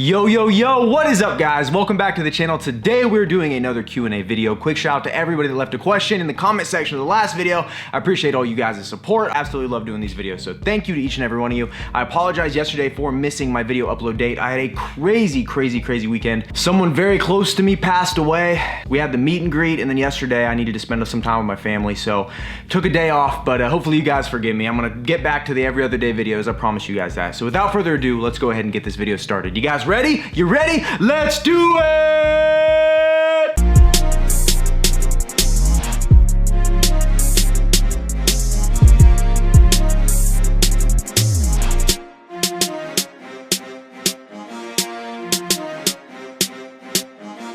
Yo, what is up guys? Welcome back to the channel. Today we're doing another Q&A video. Quick shout out to everybody that left a question in the comment section of the last video. I appreciate all you guys' support. Absolutely love doing these videos, so thank you to each and every one of you. I apologize yesterday for missing my video upload date. I had a crazy weekend. Someone very close to me passed away. We had the meet and greet, and then yesterday I needed to spend some time with my family, so took a day off, but hopefully you guys forgive me. I'm gonna get back to the every other day videos. I promise you guys that. So without further ado, let's go ahead and get this video started. You guys ready? You ready? Let's do it!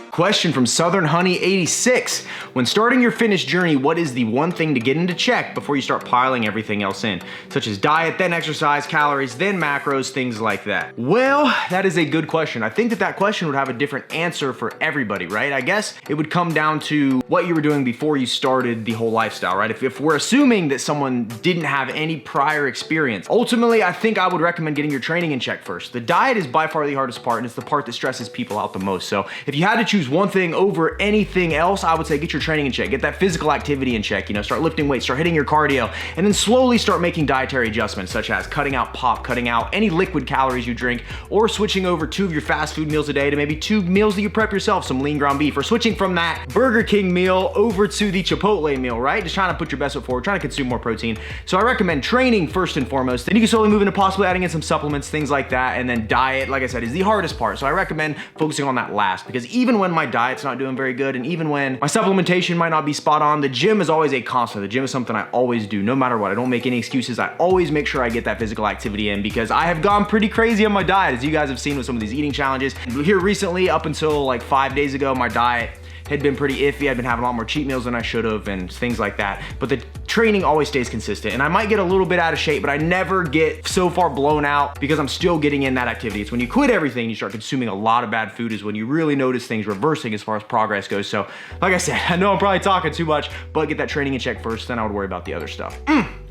Question from Southern Honey 86. When starting your fitness journey, what is the one thing to get into check before you start piling everything else in? Such as diet, then exercise, calories, then macros, things like that. Well, that is a good question. I think that question would have a different answer for everybody, right? I guess it would come down to what you were doing before you started the whole lifestyle, right? If we're assuming that someone didn't have any prior experience, ultimately, I think I would recommend getting your training in check first. The diet is by far the hardest part, and it's the part that stresses people out the most. So if you had to choose one thing over anything else, I would say get your training in check, get that physical activity in check, start lifting weights, start hitting your cardio, and then slowly start making dietary adjustments, such as cutting out pop, cutting out any liquid calories you drink, or switching over 2 of your fast food meals a day to maybe 2 meals that you prep yourself, some lean ground beef, or switching from that Burger King meal over to the Chipotle meal, right? Just trying to put your best foot forward, trying to consume more protein. So I recommend training first and foremost, then you can slowly move into possibly adding in some supplements, things like that, and then diet, like I said, is the hardest part. So I recommend focusing on that last, because even when my diet's not doing very good, and even when my supplementation might not be spot on, the gym is always a constant. The gym is something I always do, no matter what. I don't make any excuses. I always make sure I get that physical activity in, because I have gone pretty crazy on my diet, as you guys have seen with some of these eating challenges. Here recently, up until like 5 days ago, my diet had been pretty iffy. I'd been having a lot more cheat meals than I should have and things like that. But the training always stays consistent, and I might get a little bit out of shape, but I never get so far blown out because I'm still getting in that activity. It's when you quit everything, you start consuming a lot of bad food is when you really notice things reversing as far as progress goes. So like I said, I know I'm probably talking too much, but get that training in check first, then I would worry about the other stuff.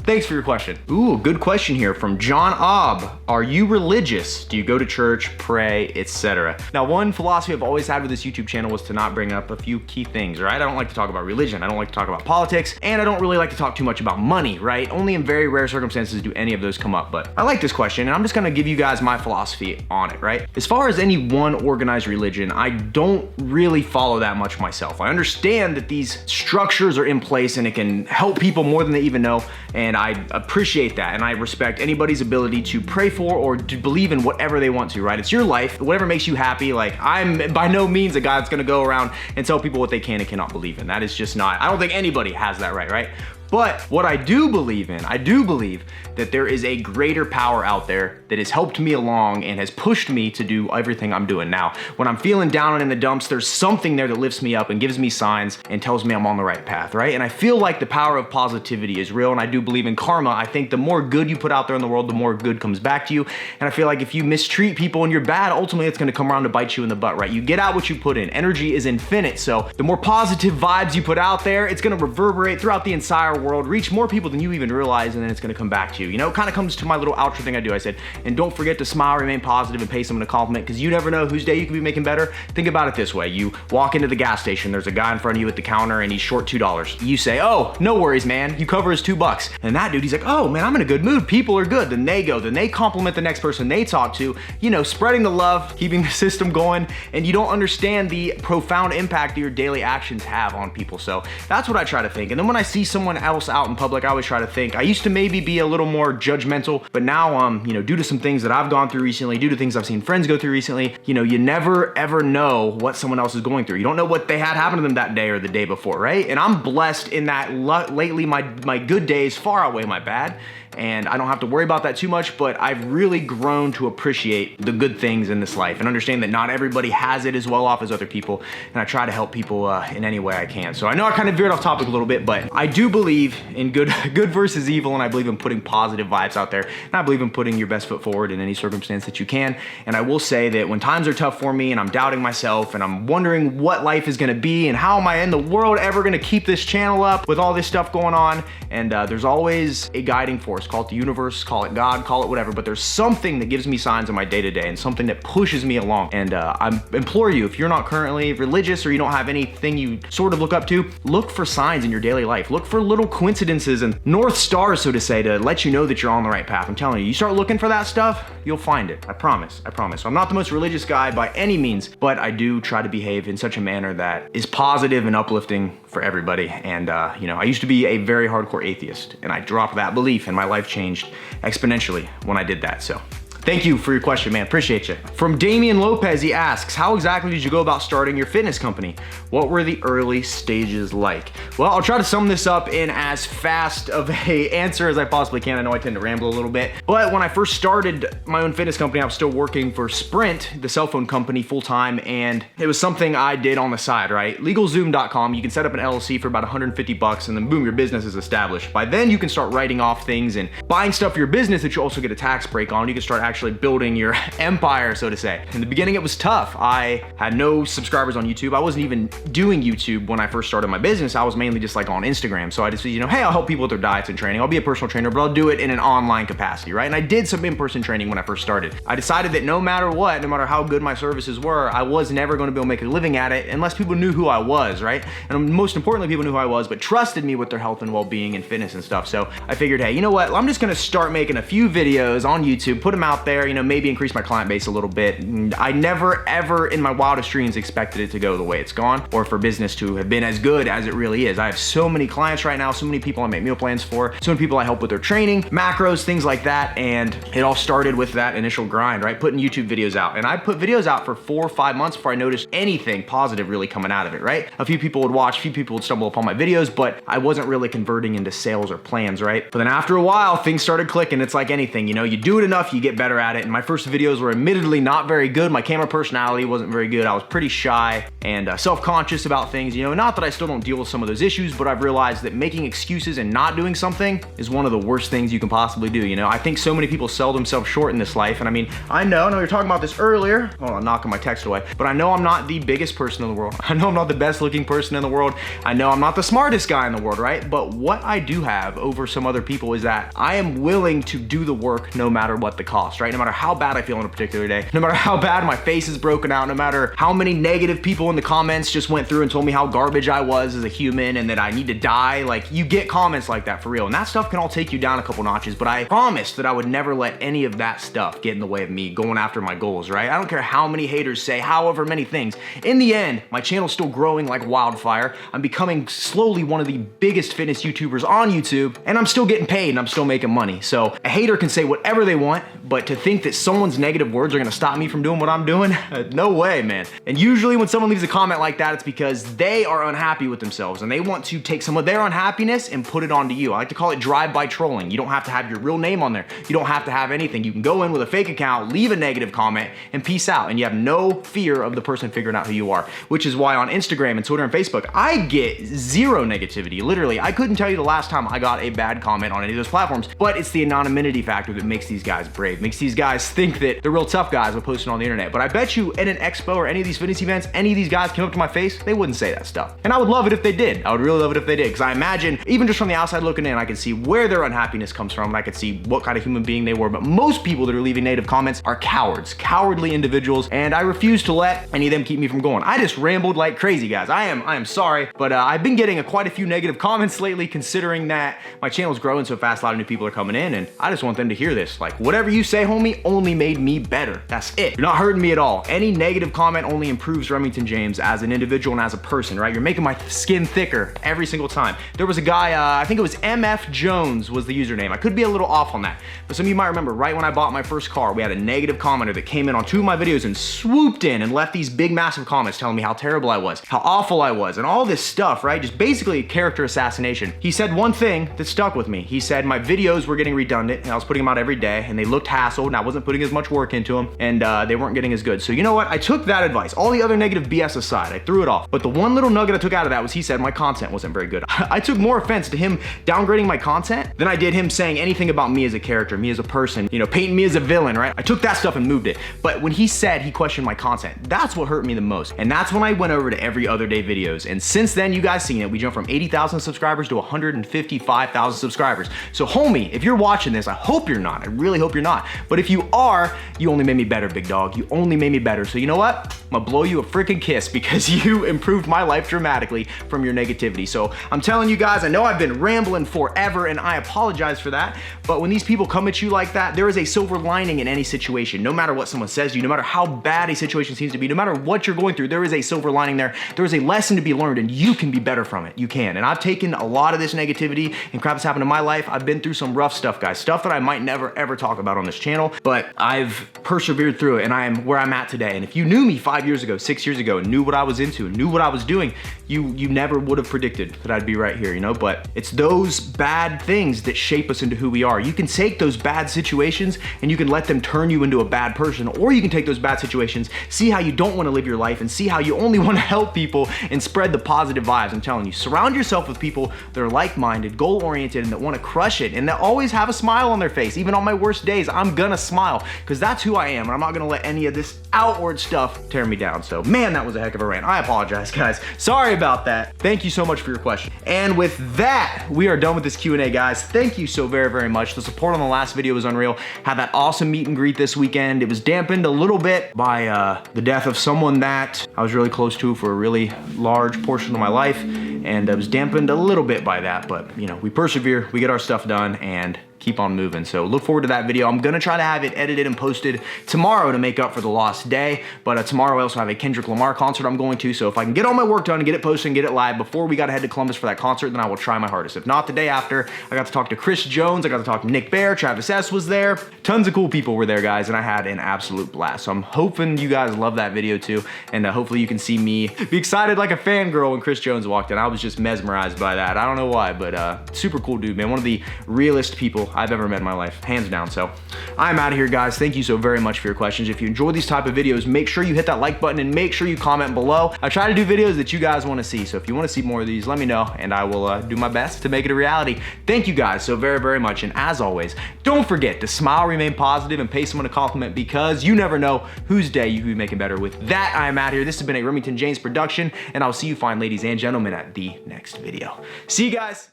Thanks for your question. Ooh, good question here from John Obb. Are you religious? Do you go to church, pray, etc.? Now, one philosophy I've always had with this YouTube channel was to not bring up a few key things, right? I don't like to talk about religion. I don't like to talk about politics, and I don't really like to talk too much about money, right? Only in very rare circumstances do any of those come up, but I like this question, and I'm just gonna give you guys my philosophy on it, right? As far as any one organized religion, I don't really follow that much myself. I understand that these structures are in place and it can help people more than they even know, and I appreciate that, and I respect anybody's ability to pray for or to believe in whatever they want to, right? It's your life, whatever makes you happy. Like, I'm by no means a guy that's gonna go around and tell people what they can and cannot believe in. That is just not, I don't think anybody has that right? But what I do believe in, I do believe that there is a greater power out there that has helped me along and has pushed me to do everything I'm doing now. When I'm feeling down and in the dumps, there's something there that lifts me up and gives me signs and tells me I'm on the right path, right? And I feel like the power of positivity is real, and I do believe in karma. I think the more good you put out there in the world, the more good comes back to you. And I feel like if you mistreat people and you're bad, ultimately it's gonna come around to bite you in the butt, right? You get out what you put in. Energy is infinite, so the more positive vibes you put out there, it's gonna reverberate throughout the entire world, reach more people than you even realize, and then it's gonna come back to you. You know, it kind of comes to my little outro thing I do. I said, and don't forget to smile, remain positive, and pay someone a compliment, because you never know whose day you could be making better. Think about it this way. You walk into the gas station, there's a guy in front of you at the counter, and he's short $2. You say, oh, no worries, man. You cover his $2. And that dude, he's like, oh, man, I'm in a good mood. People are good. Then they go. Then they compliment the next person they talk to, spreading the love, keeping the system going, and you don't understand the profound impact that your daily actions have on people. So that's what I try to think. And then when I see someone else out in public, I always try to think. I used to maybe be a little more judgmental, but now, due to some things that I've gone through recently, due to things I've seen friends go through recently, you never ever know what someone else is going through. You don't know what they had happen to them that day or the day before, right? And I'm blessed in that lately my good days far outweigh my bad. and I don't have to worry about that too much, but I've really grown to appreciate the good things in this life and understand that not everybody has it as well off as other people, and I try to help people in any way I can. So I know I kind of veered off topic a little bit, but I do believe believe in good versus evil, and I believe in putting positive vibes out there. And I believe in putting your best foot forward in any circumstance that you can. And I will say that when times are tough for me and I'm doubting myself and I'm wondering what life is gonna be and how am I in the world ever gonna keep this channel up with all this stuff going on, and there's always a guiding force. Call it the universe, call it God, call it whatever, but there's something that gives me signs in my day-to-day and something that pushes me along. And I implore you, if you're not currently religious or you don't have anything you sort of look up to, look for signs in your daily life. Look for little coincidences and north stars, so to say, to let you know that you're on the right path. I'm telling you, you start looking for that stuff, you'll find it. I promise, I promise. So I'm not the most religious guy by any means, but I do try to behave in such a manner that is positive and uplifting for everybody. And you know, I used to be a very hardcore atheist, and I dropped that belief and my life changed exponentially when I did that. So thank you for your question, man. Appreciate you. From Damian Lopez, he asks, how exactly did you go about starting your fitness company? What were the early stages like? Well, I'll try to sum this up in as fast of a answer as I possibly can. I know I tend to ramble a little bit, but when I first started my own fitness company, I was still working for Sprint, the cell phone company, full time, and it was something I did on the side, right? LegalZoom.com, you can set up an LLC for about 150 bucks and then boom, your business is established. By then you can start writing off things and buying stuff for your business that you also get a tax break on. You can start actually building your empire, so to say. In the beginning, it was tough. I had no subscribers on YouTube. I wasn't even doing YouTube when I first started my business. I was mainly just like on Instagram. So I just, you know, hey, I'll help people with their diets and training. I'll be a personal trainer, but I'll do it in an online capacity, right? And I did some in-person training when I first started. I decided that no matter what, no matter how good my services were, I was never going to be able to make a living at it unless people knew who I was, right? And most importantly, people knew who I was, but trusted me with their health and well-being and fitness and stuff. So I figured, hey, you know what? I'm just going to start making a few videos on YouTube, put them out there, you know, maybe increase my client base a little bit. And I never ever in my wildest dreams expected it to go the way it's gone, or for business to have been as good as it really is. I have so many clients right now, so many people I make meal plans for, so many people I help with their training, macros, things like that. And it all started with that initial grind, right? Putting YouTube videos out. And I put videos out for 4 or 5 months before I noticed anything positive really coming out of it, right? A few people would watch, a few people would stumble upon my videos, but I wasn't really converting into sales or plans, right? But then after a while, things started clicking. It's like anything, you know, you do it enough, you get better at it. And my first videos were admittedly not very good. My camera personality wasn't very good. I was pretty shy and self-conscious about things, you know, not that I still don't deal with some of those issues, but I've realized that making excuses and not doing something is one of the worst things you can possibly do. You know, I think so many people sell themselves short in this life. And I mean, I know we were talking about this earlier. Hold on, knocking my text away. But I know I'm not the biggest person in the world. I know I'm not the best looking person in the world. I know I'm not the smartest guy in the world, right? But what I do have over some other people is that I am willing to do the work no matter what the cost, right? No matter how bad I feel on a particular day, no matter how bad my face is broken out, no matter how many negative people in the comments just went through and told me how garbage I was as a human and that I need to die. Like, you get comments like that for real. And that stuff can all take you down a couple notches, but I promised that I would never let any of that stuff get in the way of me going after my goals, right? I don't care how many haters say however many things. In the end, my channel's still growing like wildfire. I'm becoming slowly one of the biggest fitness YouTubers on YouTube, and I'm still getting paid and I'm still making money. So a hater can say whatever they want, but to think that someone's negative words are gonna stop me from doing what I'm doing, no way, man. And usually when someone leaves a comment like that, it's because they are unhappy with themselves and they want to take some of their unhappiness and put it onto you. I like to call it drive-by trolling. You don't have to have your real name on there. You don't have to have anything. You can go in with a fake account, leave a negative comment, and peace out. And you have no fear of the person figuring out who you are, which is why on Instagram and Twitter and Facebook, I get zero negativity. Literally, I couldn't tell you the last time I got a bad comment on any of those platforms, but it's the anonymity factor that makes these guys brave, makes these guys think that they're real tough guys by posting on the internet. But I bet you in an expo or any of these fitness events, any of these guys came up to my face, they wouldn't say that stuff. And I would love it if they did. I would really love it if they did, because I imagine, even just from the outside looking in, I can see where their unhappiness comes from, and I could see what kind of human being they were. But most people that are leaving negative comments are cowards, cowardly individuals, and I refuse to let any of them keep me from going. I just rambled like crazy, guys. I am sorry, but I've been getting quite a few negative comments lately, considering that my channel's growing so fast, a lot of new people are coming in, and I just want them to hear this. Like, whatever you say, homie, only made me better. That's it. You're not hurting me at all. Any negative comment only improves Remington James as an individual and as a person, right? You're making my skin thicker every single time. There was a guy, I think it was MF Jones was the username. I could be a little off on that, but some of you might remember right when I bought my first car, we had a negative commenter that came in on 2 of my videos and swooped in and left these big massive comments telling me how terrible I was, how awful I was, and all this stuff, right? Just basically character assassination. He said one thing that stuck with me. He said my videos were getting redundant and I was putting them out every day and they looked half asshole and I wasn't putting as much work into them, and they weren't getting as good. So you know what? I took that advice. All the other negative BS aside, I threw it off. But the one little nugget I took out of that was he said my content wasn't very good. I took more offense to him downgrading my content than I did him saying anything about me as a character, me as a person, you know, painting me as a villain, right? I took that stuff and moved it. But when he said he questioned my content, that's what hurt me the most. And that's when I went over to every other day videos. And since then, you guys seen it, we jumped from 80,000 subscribers to 155,000 subscribers. So homie, if you're watching this, I hope you're not. I really hope you're not. But if you are, you only made me better, big dog. You only made me better. So you know what? I'm gonna blow you a freaking kiss because you improved my life dramatically from your negativity. So I'm telling you guys, I know I've been rambling forever and I apologize for that. But when these people come at you like that, there is a silver lining in any situation. No matter what someone says to you, no matter how bad a situation seems to be, no matter what you're going through, there is a silver lining there. There is a lesson to be learned and you can be better from it. You can. And I've taken a lot of this negativity and crap that's happened in my life. I've been through some rough stuff, guys. Stuff that I might never ever talk about on this channel, but I've persevered through it and I am where I'm at today. And if you knew me 5 years ago, 6 years ago, and knew what I was into, and knew what I was doing, you never would have predicted that I'd be right here, you know? But it's those bad things that shape us into who we are. You can take those bad situations and you can let them turn you into a bad person, or you can take those bad situations, see how you don't want to live your life and see how you only want to help people and spread the positive vibes. I'm telling you, surround yourself with people that are like-minded, goal-oriented, and that want to crush it, and that always have a smile on their face. Even on my worst days, I'm gonna smile because that's who I am, and I'm not gonna let any of this outward stuff tear me down. So man, that was a heck of a rant. I apologize, guys. Sorry about that. Thank you so much for your question. And with that, we are done with this Q&A, guys. Thank you so very, very much. The support on the last video was unreal. Had that awesome meet and greet this weekend. It was dampened a little bit by the death of someone that I was really close to for a really large portion of my life, and it was dampened a little bit by that, but you know, we persevere, we get our stuff done, and keep on moving. So look forward to that video. I'm gonna try to have it edited and posted tomorrow to make up for the lost day, but tomorrow I also have a Kendrick Lamar concert I'm going to, so if I can get all my work done and get it posted and get it live before we gotta head to Columbus for that concert, then I will try my hardest. If not, the day after, I got to talk to Chris Jones, I got to talk to Nick Bear, Travis S was there, tons of cool people were there, guys, and I had an absolute blast. So I'm hoping you guys love that video too, and hopefully you can see me be excited like a fangirl when Chris Jones walked in. I was just mesmerized by that. I don't know why, but super cool dude, man. One of the realest people I've ever met in my life, hands down. So I'm out of here, guys. Thank you so very much for your questions. If you enjoy these type of videos, make sure you hit that like button and make sure you comment below. I try to do videos that you guys want to see. So if you want to see more of these, let me know and I will do my best to make it a reality. Thank you guys so very, very much. And as always, don't forget to smile, remain positive, and pay someone a compliment because you never know whose day you could be making better. With that, I am out here. This has been a Remington James production, and I'll see you fine ladies and gentlemen at the next video. See you guys.